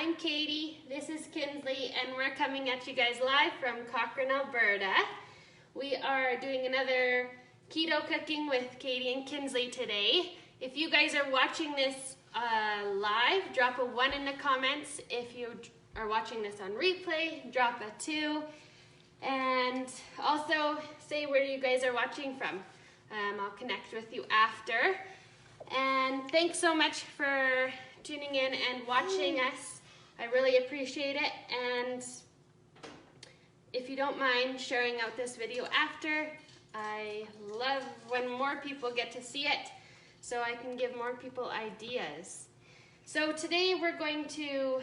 I'm Katie, this is Kinsley, and we're coming at you guys live from Cochrane, Alberta. We are doing another keto cooking with Katie and Kinsley today. If you guys are watching this live, drop a 1 in the comments. If you are watching this on replay, drop a 2. And also say where you guys are watching from. I'll connect with you after. And thanks so much for tuning in and watching us. I really appreciate it. And if you don't mind sharing out this video after, I love when more people get to see it so I can give more people ideas. So today we're going to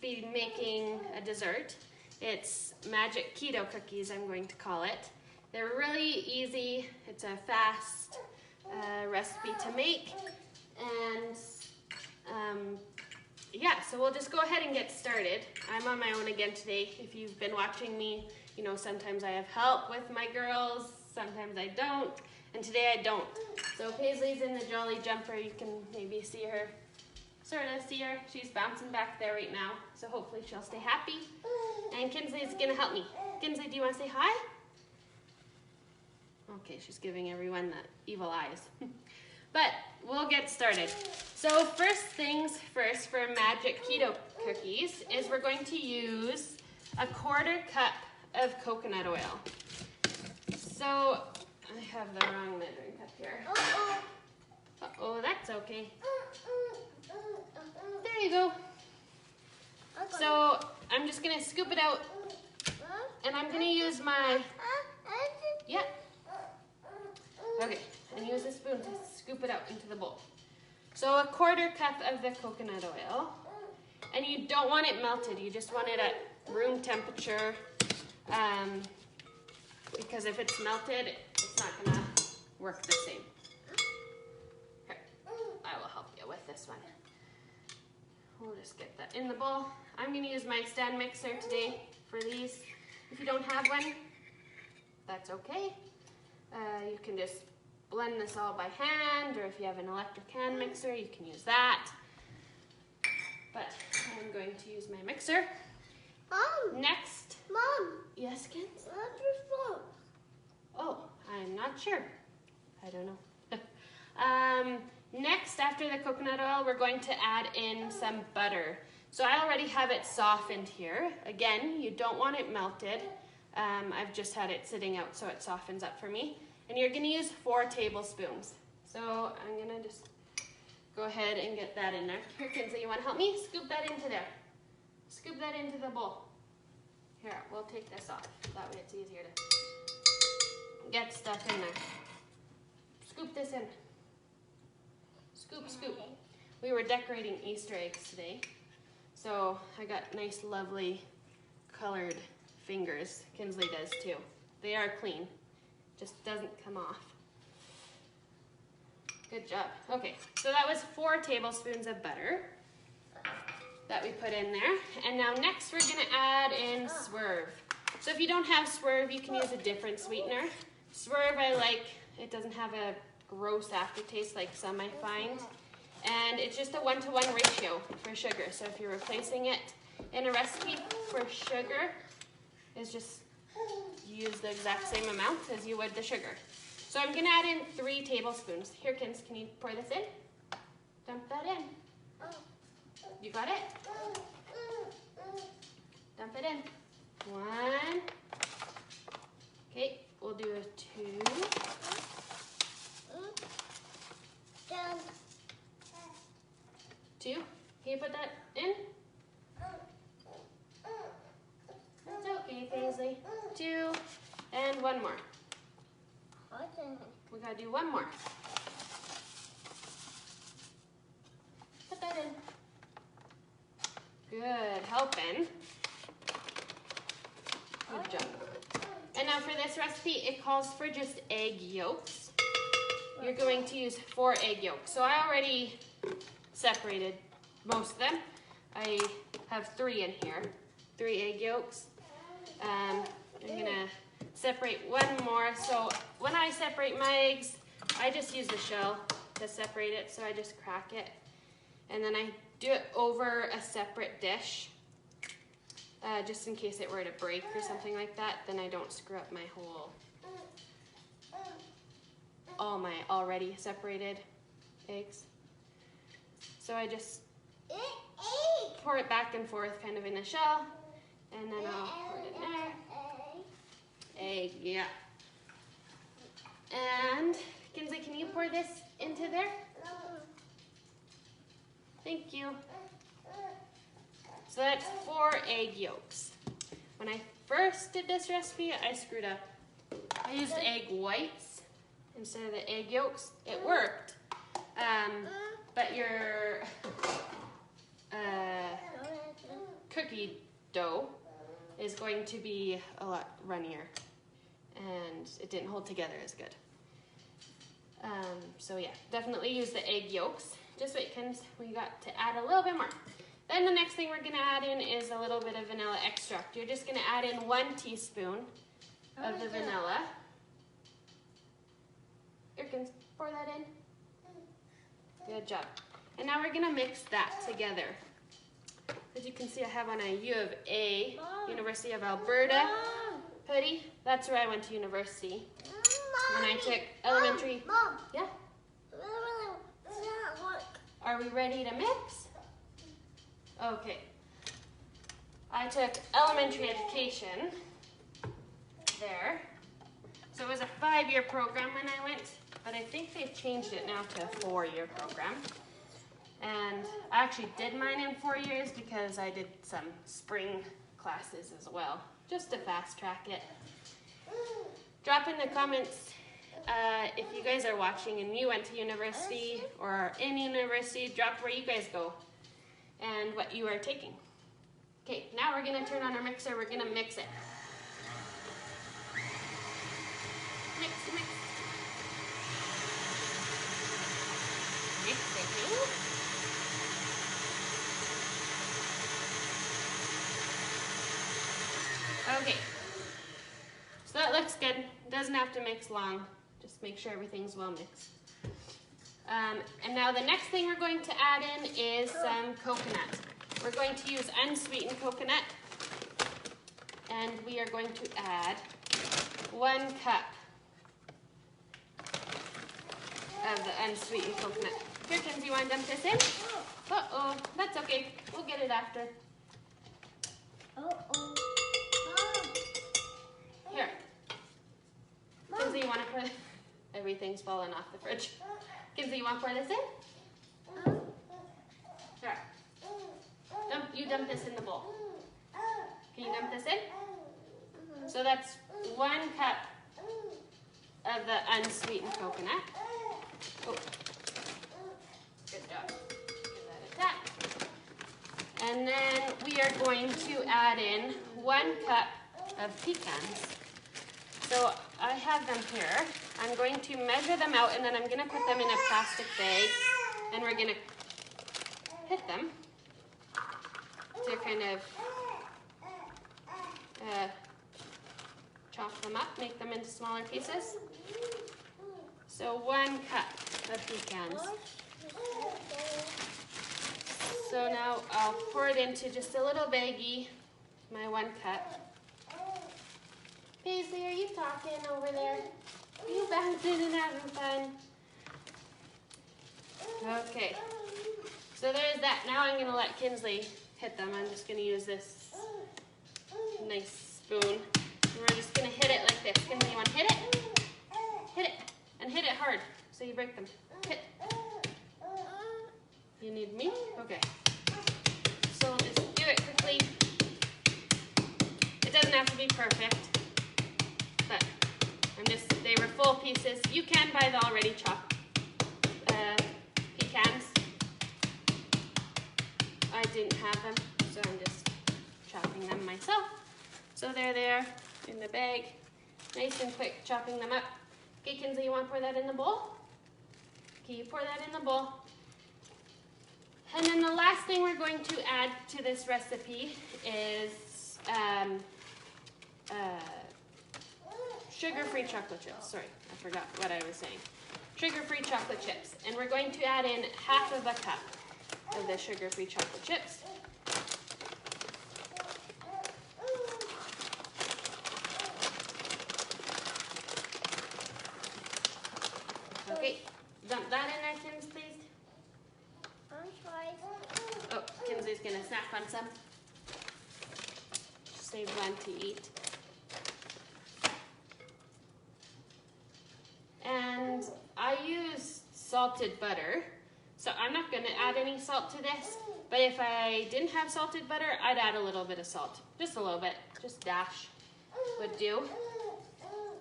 be making a dessert. It's magic keto cookies, I'm going to call it. They're really easy. It's a fast recipe to make. And yeah, so we'll just go ahead and get started. I'm on my own again today. If you've been watching me, you know sometimes I have help with my girls, sometimes I don't, and today I don't. So Paisley's in the jolly jumper. You can maybe see her, sort of see her. She's bouncing back there right now, so hopefully she'll stay happy. And Kinsley's gonna help me. Kinsley, do you want to say hi? Okay, she's giving everyone the evil eyes. But we'll get started. So first things first for magic keto cookies is we're going to use a 1/4 cup of coconut oil. So I have the wrong measuring cup here. Uh-oh, that's okay. There you go. So I'm just gonna scoop it out and I'm gonna use my, yeah. Okay, and use a spoon to scoop it out into the bowl. So a 1/4 cup of the coconut oil, and you don't want it melted, you just want it at room temperature, because if it's melted, it's not gonna work the same. Here, I will help you with this one. We'll just get that in the bowl. I'm gonna use my stand mixer today for these. If you don't have one, that's okay. You can just blend this all by hand, or if you have an electric hand mixer, you can use that. But I'm going to use my mixer. Mom! Next. Mom! Yes, kids? Where's your phone? Oh, I'm not sure. I don't know. Next, after the coconut oil, we're going to add in some butter. So I already have it softened here. Again, you don't want it melted. I've just had it sitting out so it softens up for me. And you're gonna use 4 tablespoons. So I'm gonna just go ahead and get that in there. Here, Kinsley, you wanna help me? Scoop that into there. Scoop that into the bowl. Here, we'll take this off. That way it's easier to get stuff in there. Scoop this in. Scoop, scoop. We were decorating Easter eggs today. So I got nice, lovely, colored fingers. Kinsley does too. They are clean. Just doesn't come off. Good job. Okay, so that was 4 tablespoons of butter that we put in there. And now next we're gonna add in Swerve. So if you don't have Swerve, you can use a different sweetener. Swerve I like, it doesn't have a gross aftertaste like some I find. And it's just a 1-to-1 ratio for sugar. So if you're replacing it in a recipe for sugar, it's just use the exact same amount as you would the sugar. So I'm gonna add in 3 tablespoons. Here, Kins, can you pour this in? Dump that in. You got it? Dump it in. 1. Okay, we'll do a 2. 2. Can you put that in? That's okay, Paisley. 2, and 1 more. We gotta do 1 more. Put that in. Good, helping. Good job. And now for this recipe, it calls for just egg yolks. You're going to use 4 egg yolks. So I already separated most of them. I have 3 in here, 3 egg yolks. I'm gonna separate 1 more. So when I separate my eggs, I just use the shell to separate it. So I just crack it. And then I do it over a separate dish, just in case it were to break or something like that, then I don't screw up my all my already separated eggs. So I just pour it back and forth kind of in a shell, and then I'll pour it in there. Egg, yeah. And Kinsley, can you pour this into there? Thank you. So that's 4 egg yolks. When I first did this recipe, I screwed up. I used egg whites instead of the egg yolks. It worked, but your cookie dough is going to be a lot runnier, and it didn't hold together as good. So yeah, definitely use the egg yolks. Just wait, we got to add a little bit more. Then the next thing we're gonna add in is a little bit of vanilla extract. You're just gonna add in 1 teaspoon of the vanilla. Here, pour that in. Good job. And now we're gonna mix that together. As you can see, I have on a U of A, University of Alberta hoodie. That's where I went to university. When I took elementary. Mom. Yeah? Are we ready to mix? Okay. I took elementary education there. So it was a 5-year program when I went, but I think they've changed it now to a 4-year program. And I actually did mine in 4 years because I did some spring classes as well, just to fast track it. Drop in the comments if you guys are watching and you went to university or are in university, drop where you guys go and what you are taking. Okay, now we're gonna turn on our mixer, we're gonna mix it. Mix, mix. Mixing. Okay, so that looks good. It doesn't have to mix long. Just make sure everything's well mixed. And now the next thing we're going to add in is some coconut. We're going to use unsweetened coconut, and we are going to add 1 cup of the unsweetened coconut. Here, Kinsley, you want to dump this in? Uh-oh, that's okay. We'll get it after. Uh-oh. Here. Kinsley, you want to pour this? Everything's falling off the fridge. Kinsley, you want to pour this in? Here. You dump this in the bowl. Can you dump this in? So that's 1 cup of the unsweetened coconut. Oh. Good job. Give that a tap. And then we are going to add in 1 cup of pecans. So I have them here. I'm going to measure them out, and then I'm going to put them in a plastic bag, and we're going to hit them to kind of chop them up, make them into smaller pieces. So 1 cup of pecans. So now I'll pour it into just a little baggie, my 1 cup. Paisley, are you talking over there? Are you bouncing and having fun? Okay, so there's that. Now I'm gonna let Kinsley hit them. I'm just gonna use this nice spoon. And we're just gonna hit it like this. Kinsley, you wanna hit it? Hit it, and hit it hard so you break them. Hit. You need me? Okay. So we'll just do it quickly. It doesn't have to be perfect, but they were full pieces. You can buy the already chopped pecans. I didn't have them, so I'm just chopping them myself. So they're there in the bag, nice and quick, chopping them up. Okay, Kinsley, you want to pour that in the bowl? Okay, you pour that in the bowl. And then the last thing we're going to add to this recipe is sugar-free chocolate chips. Sorry, I forgot what I was saying. Sugar-free chocolate chips. And we're going to add in 1/2 cup. of the sugar-free chocolate chips. Okay, dump that in there, Kins, please. Oh, Kinsley's gonna snack on some. Save one to eat. And I use salted butter, so I'm not gonna add any salt to this, but if I didn't have salted butter, I'd add a little bit of salt. Just a little bit, just dash would do.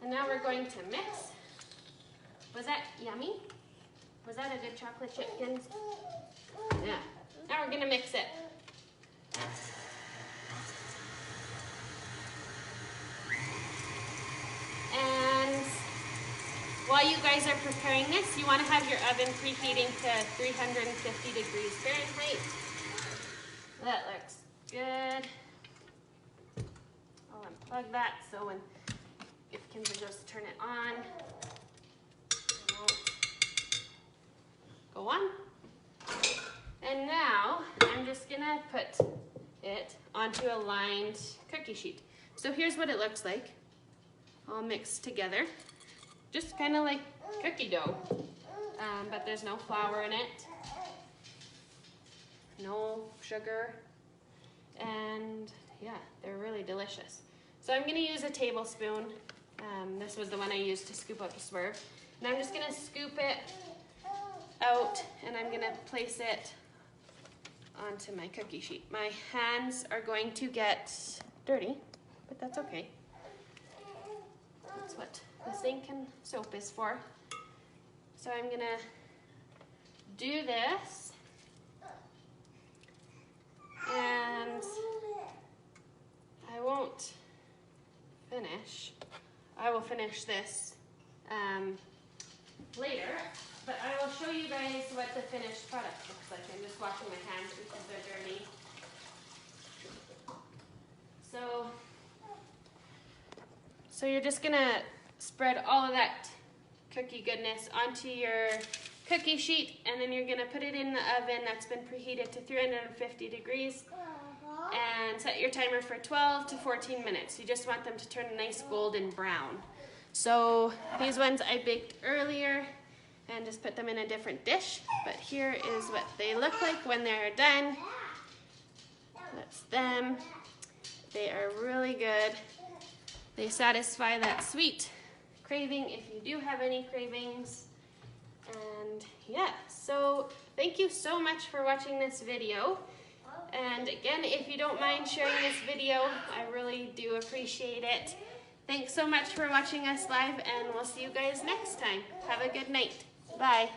And now we're going to mix. Was that yummy? Was that a good chocolate chip, Kins? Yeah. Now we're gonna mix it. And while you guys are preparing this, you want to have your oven preheating to 350 degrees Fahrenheit. That looks good. I'll unplug that so if Kinsley goes to turn it on, it won't go on. And now I'm just gonna put it onto a lined cookie sheet. So here's what it looks like, all mixed together. Just kind of like cookie dough, but there's no flour in it, no sugar, and yeah, they're really delicious. So I'm gonna use a tablespoon. This was the one I used to scoop up a Swerve. And I'm just gonna scoop it out and I'm gonna place it onto my cookie sheet. My hands are going to get dirty, but that's okay. That's what the sink and soap is for. So I'm gonna do this, and I won't finish. I will finish this later, but I will show you guys what the finished product looks like. I'm just washing my hands because they're dirty. So you're just gonna spread all of that cookie goodness onto your cookie sheet, and then you're gonna put it in the oven that's been preheated to 350 degrees and set your timer for 12 to 14 minutes. You just want them to turn a nice golden brown. So these ones I baked earlier and just put them in a different dish, but here is what they look like when they're done. That's them. They are really good. They satisfy that sweet craving if you do have any cravings. And yeah, so thank you so much for watching this video. And again, if you don't mind sharing this video, I really do appreciate it. Thanks so much for watching us live, and we'll see you guys next time. Have a good night. Bye.